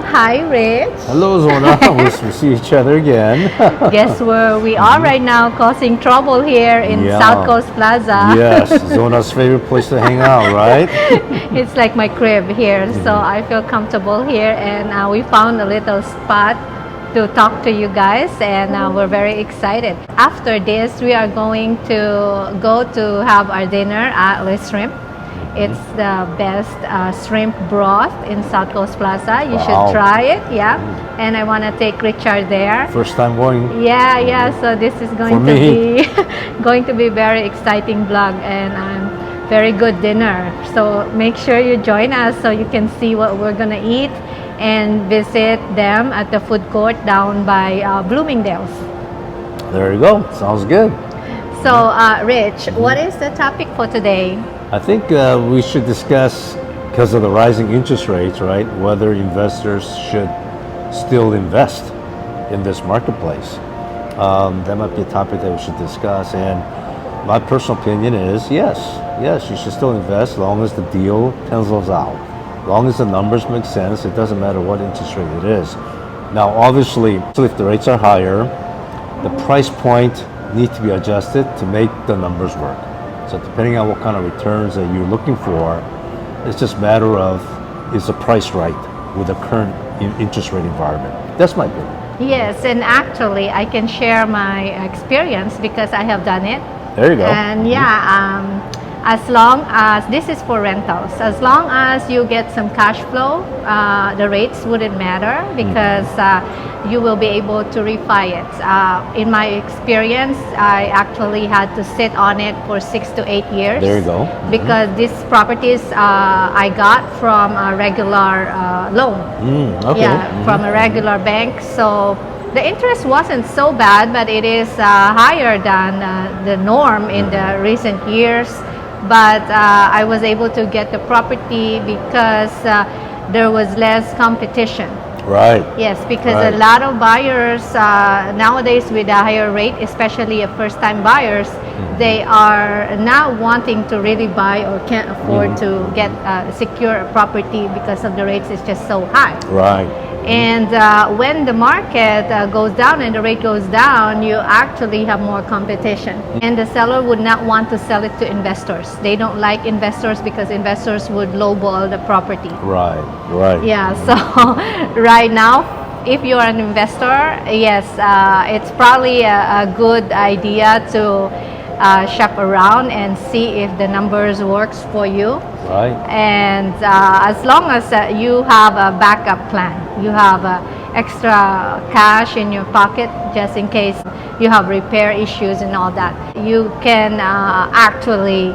Hi, Rich. Hello, Zonna. We see each other again. Guess where we are right now, causing trouble here in Yeah. South Coast Plaza. Yes, Zonna's favorite place to hang out, right? It's like my crib here, so I feel comfortable here, and we found a little spot to talk to you guys, and we're very excited. After this, we are going to go to have our dinner at Le Shrimp. It's the best shrimp broth in South Coast Plaza. You should try it, yeah. And I want to take Richard there. First time going. Yeah. So this is going to be going to be very exciting vlog and very good dinner. So make sure you join us so you can see what we're gonna eat and visit them at the food court down by Bloomingdale's. There you go. Sounds good. So, Rich, what is the topic for today? I think we should discuss, because of the rising interest rates, right, whether investors should still invest in this marketplace. That might be a topic that we should discuss. And my personal opinion is yes, you should still invest as long as the deal pencils out. As long as the numbers make sense, it doesn't matter what interest rate it is. Now, obviously, if the rates are higher, the price point needs to be adjusted to make the numbers work. So depending on what kind of returns that you're looking for, it's just a matter of, is the price right with the current interest rate environment? That's my opinion. Yes, and actually I can share my experience because I have done it. There you go. And as long as, this is for rentals, as long as you get some cash flow, the rates wouldn't matter because you will be able to refi it. In my experience, I actually had to sit on it for 6 to 8 years. There you go. Because these properties I got from a regular loan. Okay. Yeah, from a regular bank. So the interest wasn't so bad, but it is higher than the norm in the recent years. But I was able to get the property because there was less competition. Right. Yes, because a lot of buyers nowadays with a higher rate, especially first-time buyers, they are not wanting to really buy or can't afford to get secure property because of the rates is just so high. Right. And when the market goes down and the rate goes down, you actually have more competition. And the seller would not want to sell it to investors. They don't like investors because investors would lowball the property. Right. Yeah, so right now, if you're an investor, yes, it's probably a good idea to shop around and see if the numbers works for you. Right. And as long as you have a backup plan, you have extra cash in your pocket just in case you have repair issues and all that, you can actually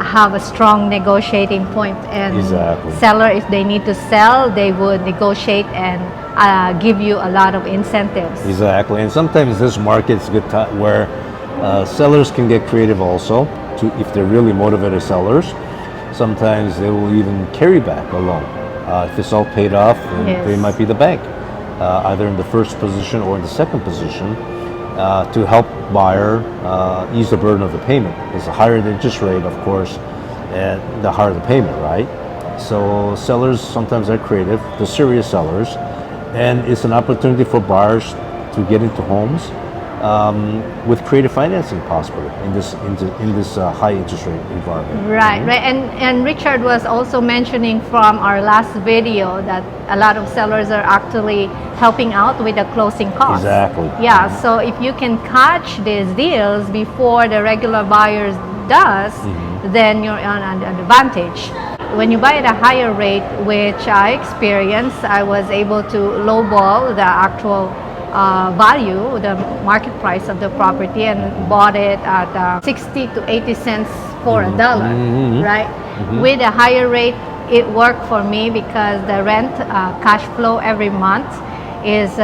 have a strong negotiating point. And seller, if they need to sell, they would negotiate and give you a lot of incentives. Exactly. And sometimes this market's a good time where sellers can get creative also, if they're really motivated sellers. Sometimes they will even carry back a loan. If it's all paid off, then they might be the bank, either in the first position or in the second position, to help buyer ease the burden of the payment. Because the higher the interest rate, of course, and the higher the payment, right? So sellers sometimes are creative, the serious sellers, and it's an opportunity for buyers to get into homes with creative financing possible in this high interest rate environment. Right. And Richard was also mentioning from our last video that a lot of sellers are actually helping out with the closing costs. Exactly. Yeah. So if you can catch these deals before the regular buyers does, then you're on an advantage. When you buy at a higher rate, which I experienced, I was able to lowball the actual value, the market price of the property, and bought it at 60 to 80 cents for a dollar, right? With a higher rate, it worked for me because the rent cash flow every month is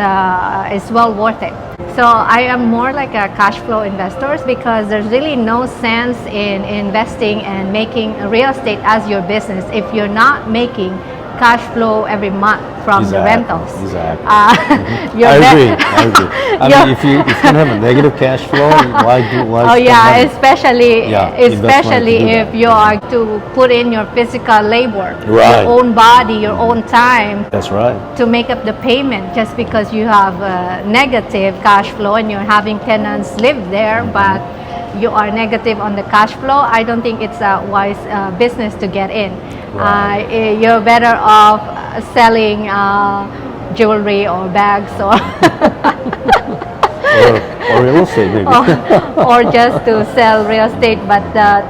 well worth it. So I am more like a cash flow investors because there's really no sense in investing and making real estate as your business if you're not making cash flow every month from the rentals. Exactly. You're I agree. I mean, if you can have a negative cash flow, why Oh spend yeah, money? especially Yeah, invest money especially to do if that. you are to put in your physical labor, Right. your own body, your own time That's right. to make up the payment. Just because you have a negative cash flow and you're having tenants live there, but you are negative on the cash flow, I don't think it's a wise business to get in. Right. You're better off selling jewelry or bags or Or real estate, maybe. or just to sell real estate. But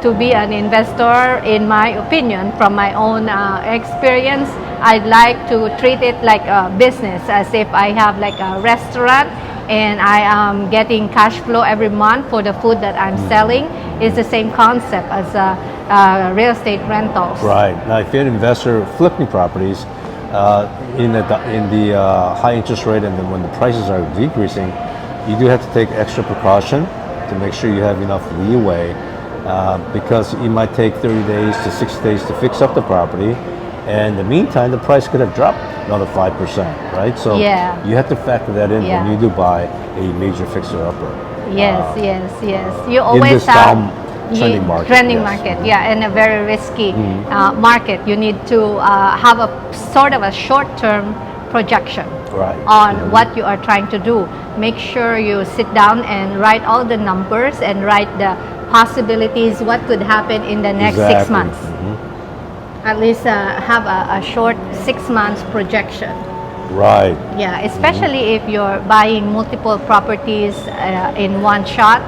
to be an investor, in my opinion, from my own experience, I'd like to treat it like a business, as if I have like a restaurant and I am getting cash flow every month for the food that I'm selling. It's the same concept as real estate rentals. Right. Now, if you're an investor flipping properties in the high interest rate, and then when the prices are decreasing, you do have to take extra precaution to make sure you have enough leeway, because it might take 30 days to 60 days to fix up the property. And in the meantime, the price could have dropped another 5%, right? So Yeah. you have to factor that in Yeah. when you do buy a major fixer-upper. Yes. You In always this have trending market. trending yes. market, yeah, and a very risky market. You need to have a sort of a short-term projection Right. on what you are trying to do. Make sure you sit down and write all the numbers and write the possibilities, what could happen in the next 6 Exactly. months. At least have a short 6 months projection. Right. Yeah, especially if you're buying multiple properties in one shot,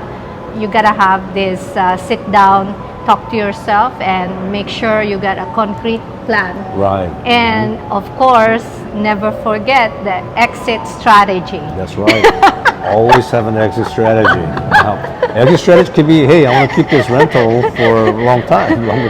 you gotta have this sit down, talk to yourself, and make sure you got a concrete plan. Right. And of course, never forget the exit strategy. That's right. Always have an exit strategy. Now, exit strategy could be, hey, I want to keep this rental for a longer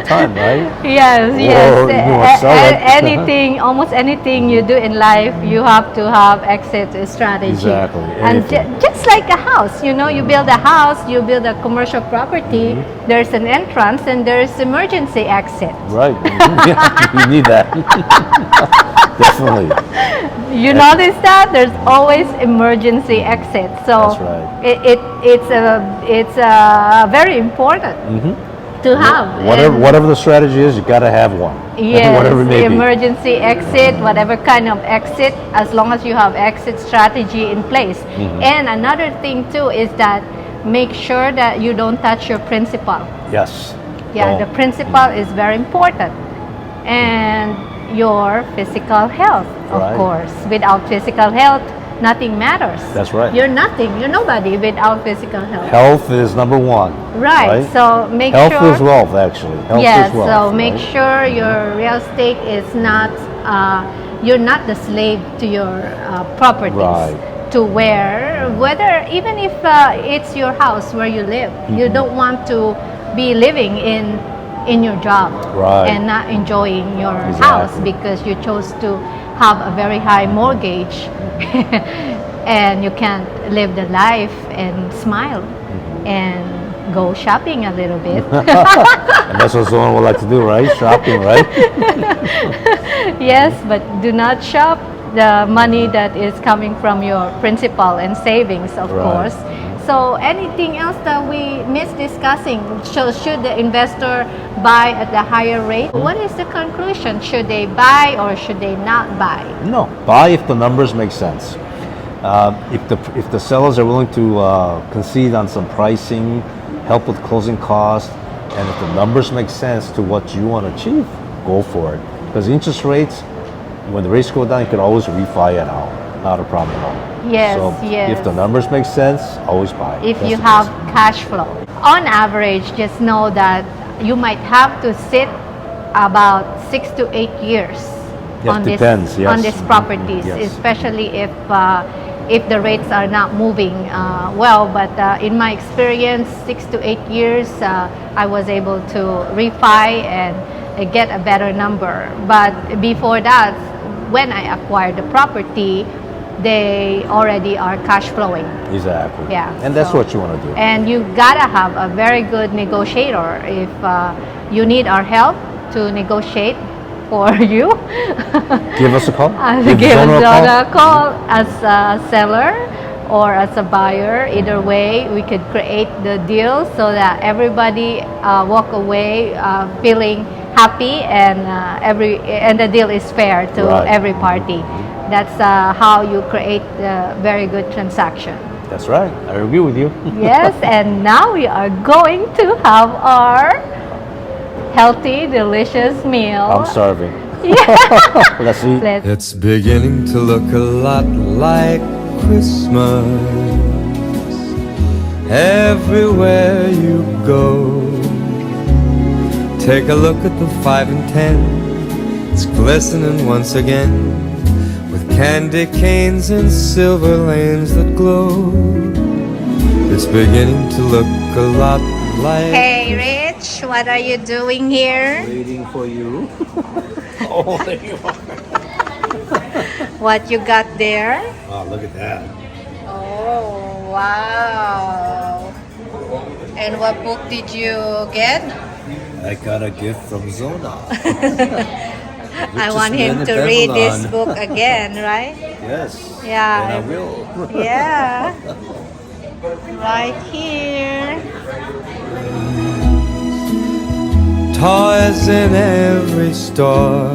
time, right? Yes. Or you want to sell it. Anything, almost anything you do in life, you have to have exit strategy. Exactly. And Anything. just like a house, you know, you build a house, you build a commercial property, there's an entrance and there's emergency exit. Right. Yeah, you need that. Definitely. You notice that there's always emergency exit. So That's right. it's very important to have. And Whatever the strategy is, you got to have one. yes, Whatever it may be. emergency exit, whatever kind of exit, as long as you have exit strategy in place. And another thing too is that make sure that you don't touch your principal. Yes. Yeah, Oh, the principal is very important. And your physical health, of Right. course. Without physical health, nothing matters. That's right. You're nothing. You're nobody without physical health. Health is number one. Right. So make Health sure. is wealth, actually. Health Yes. is wealth. So make right? sure your real estate is not. You're not the slave to your properties. Right. To whether even if it's your house where you live, you don't want to be living in your job Right. and not enjoying your Exactly. house because you chose to have a very high mortgage and you can't live the life and smile and go shopping a little bit. And that's what Zonna would like to do, right? Shopping, right? Yes, but do not shop the money that is coming from your principal and savings, of Right. course. So anything else that we missed discussing? Should the investor buy at the higher rate? What is the conclusion? Should they buy or should they not buy? No, buy if the numbers make sense. If the sellers are willing to concede on some pricing, help with closing costs, and if the numbers make sense to what you want to achieve, go for it. Because interest rates, when the rates go down, you can always refi it out. Not a problem at all. Yes, So yes. if the numbers make sense, always buy. If That's you the have best. cash flow. On average, just know that you might have to sit about 6 to 8 years Yes, on depends, this yes. on these properties, Yes. especially if the rates are not moving well. But in my experience, 6 to 8 years, I was able to refi and get a better number. But before that, when I acquired the property, they already are cash flowing. Exactly. Yeah, And that's so- what you want to do. And you gotta have a very good negotiator. If you need our help to negotiate, for you. Give us a call. Give Zonna Zonna a call as a seller or as a buyer. Either way, we could create the deal so that everybody walk away feeling happy, and the deal is fair to Right. every party. That's how you create a very good transaction. That's right. I agree with you. Yes, and now we are going to have our healthy, delicious meal. I'm starving. Let's eat. It's beginning to look a lot like Christmas everywhere you go. Take a look at the 5 and 10. It's glistening once again with candy canes and silver lanes that glow. It's beginning to look a lot like. Hey, Rich, what are you doing here? Waiting for you. Oh, there you are. What you got there? Oh, look at that. Oh, wow. And what book did you get? I got a gift from Zonna. I want him to read this book again, right? Yes. Yeah. And I will. Yeah. Right here. Toys in every store,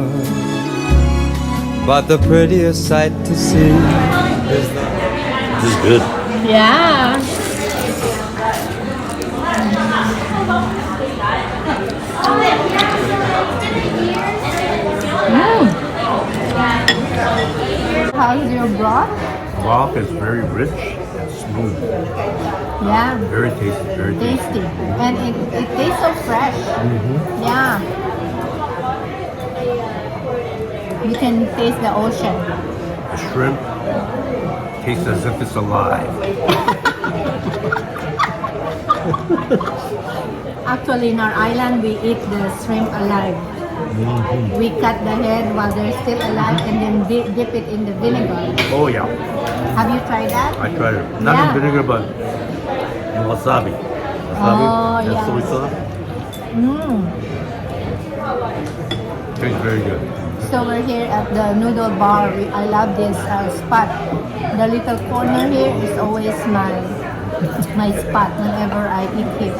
but the prettiest sight to see is the. This is good. Yeah. How's your broth? Broth is very rich and smooth. Yeah. Very tasty. Very tasty. Tasty. And it tastes so fresh. Yeah. You can taste the ocean. The shrimp tastes as if it's alive. Actually, in our island, we eat the shrimp alive. We cut the head while they're still alive and then dip it in the vinegar. Oh yeah, Have you tried that? I tried it. Not Yeah. in vinegar, but in wasabi. Wasabi. Oh, That's yeah. soy sauce. Tastes very good. So we're here at the noodle bar. I love this spot. The little corner here is always my spot whenever I eat here.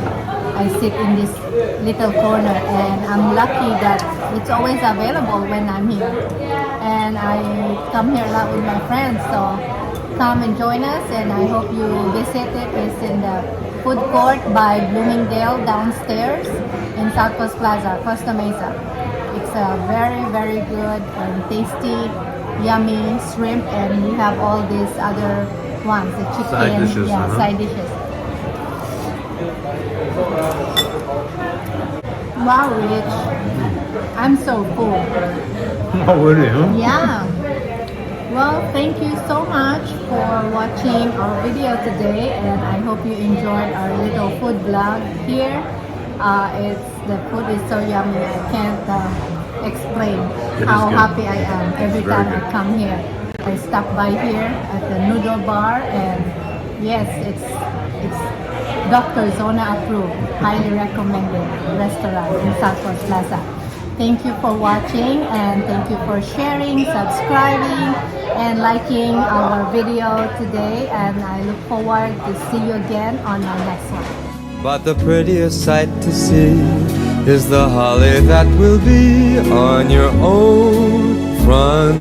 I sit in this little corner, and I'm lucky that it's always available when I'm here. And I come here a lot with my friends, so come and join us, and I hope you visit it. It's in the food court by Bloomingdale downstairs in Southwest Plaza, Costa Mesa. It's a very, very good and tasty, yummy shrimp, and we have all these other ones, the chicken, Side dishes, side dishes. Wow, Rich, I'm so full. Oh, really? Huh? Yeah. Well, thank you so much for watching our video today, and I hope you enjoyed our little food vlog here. The food is so yummy. I can't explain It is how good. happy I am every It's very time I good. come here. I stop by here at the noodle bar, and yes, it's Dr. Zonna approved, highly recommended restaurant in Southwest Plaza. Thank you for watching, and thank you for sharing, subscribing, and liking our video today, and I look forward to see you again on our next one. But the prettiest sight to see is the holly that will be on your own front